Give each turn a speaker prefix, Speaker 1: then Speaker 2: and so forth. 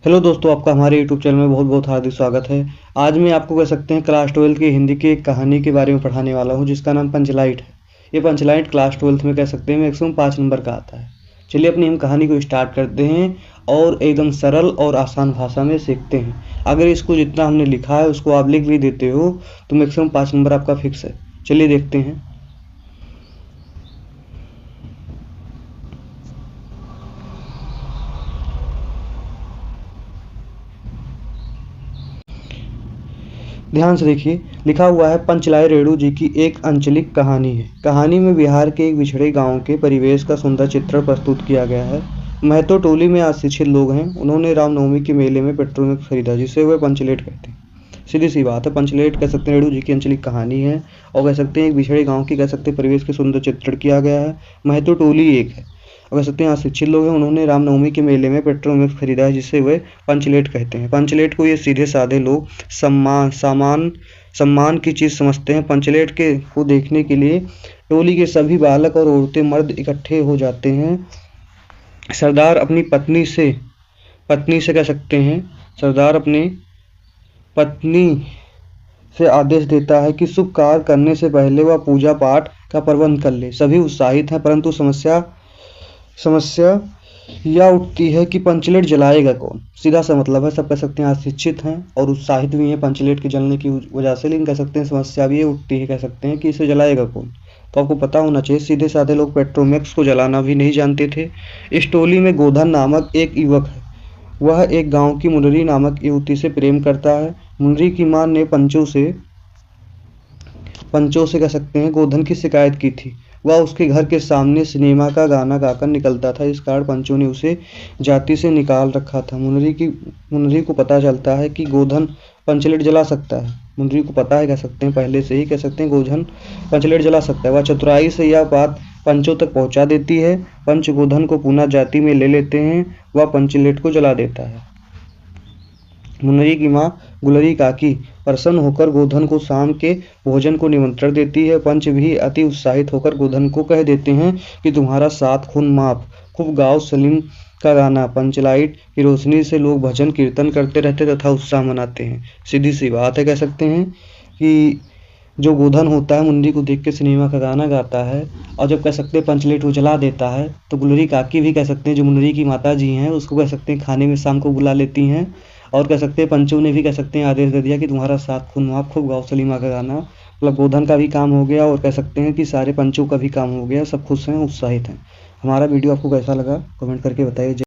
Speaker 1: Hello दोस्तों, आपका हमारे यूट्यूब चैनल में बहुत बहुत हार्दिक स्वागत है। आज मैं आपको कह सकते हैं क्लास 12 की हिंदी की एक कहानी के बारे में पढ़ाने वाला हूं जिसका नाम पंचलाइट है। ये पंचलाइट क्लास 12 में कह सकते हैं मैक्सिमम 5 नंबर का आता है। चलिए अपनी हम कहानी को स्टार्ट करते हैं और एकदम सरल और आसान भाषा में सीखते हैं। अगर इसको जितना हमने लिखा है उसको आप लिख भी देते हो तो मैक्सिमम 5 नंबर आपका फिक्स है। चलिए देखते हैं। ध्यान से देखिए, लिखा हुआ है पंचलाई रेणु जी की एक अंचलिक कहानी है। कहानी में बिहार के एक बिछड़े गांव के परिवेश का सुंदर चित्रण प्रस्तुत किया गया है। महतो टोली में अशिक्षित लोग हैं। उन्होंने रामनवमी के मेले में पेट्रोल खरीदा जिसे वे पंचलेट कहते हैं। सीधी सी बात है, पंचलेट कह सकते हैं रेणु जी की अंचलिक कहानी है और कह सकते हैं एक बिछड़े गांव की कह सकते हैं परिवेश के सुंदर चित्रण किया गया है। महतो टोली एक है और कह सकते हैं अशिक्षित लोग हैं। उन्होंने रामनवमी के मेले में पेट्रोल मिक्स खरीदा है जिसे वे पंचलेट कहते हैं। पंचलेट को ये सीधे साधे लोग सम्मान की चीज़ समझते हैं। पंचलेट के को देखने के लिए टोली के सभी बालक और औरतें मर्द इकट्ठे हो जाते हैं। सरदार अपनी पत्नी से कह सकते हैं सरदार अपनी पत्नी से आदेश देता है कि शुभ कार्य करने से पहले वह पूजा पाठ का प्रबंध कर ले। सभी उत्साहित हैं, परंतु समस्या यह उठती है कि पंचलेट जलाएगा कौन। सीधा सा मतलब है, सब कह सकते हैं अशिक्षित हैं और उत्साहित भी हैं पंचलेट के जलने की वजह से, लेकिन कह सकते हैं समस्या भी ये उठती है, कह सकते हैं कि इसे जलाएगा कौन। तो आपको पता होना चाहिए सीधे साधे लोग पेट्रोमैक्स को जलाना भी नहीं जानते थे। इस टोली में गोधन नामक एक युवक है। वह एक गांव की मुनरी नामक युवती से प्रेम करता है। मुनरी की मां ने पंचों से कह सकते हैं गोधन की शिकायत की थी। वह उसके घर के सामने सिनेमा का गाना गाकर निकलता था। इस कारण पंचों ने उसे जाति से निकाल रखा था। मुनरी को पता चलता है कि गोधन पंचलेट जला सकता है। मुनरी को पता है, कह सकते हैं पहले से ही, कह सकते हैं गोधन पंचलेट जला सकता है। वह चतुराई से यह बात पंचों तक पहुंचा देती है। पंच गोधन को पुनः जाति में ले लेते हैं। वह पंचलेट को जला देता है। मुनरी की मां गुलरी काकी प्रसन्न होकर गोधन को शाम के भोजन को निमंत्रण देती है। पंच भी अति उत्साहित होकर गोधन को कह देते हैं कि तुम्हारा 7 खून माफ। खूब गाओ सलीम का गाना। पंचलाइट की रोशनी से लोग भजन कीर्तन करते रहते तथा उत्साह मनाते हैं। सीधी सी बात है, कह सकते हैं कि जो गोधन होता है मुनरी को देख के सिनेमा का गाना गाता है और जब कह सकते हैं पंचलेट वो जला देता है तो गुलरी काकी भी कह सकते हैं जो मुनरी की माता जी हैं उसको कह सकते हैं खाने में शाम को बुला लेती हैं। और कह सकते हैं पंचों ने भी कह सकते हैं आदेश दे दिया कि तुम्हारा 7 खून माफ, खूब गाओ सलीमा का गाना। मतलब गोधन का भी काम हो गया और कह सकते हैं कि सारे पंचों का भी काम हो गया। सब खुश हैं, उत्साहित हैं। हमारा वीडियो आपको कैसा लगा कमेंट करके बताइए।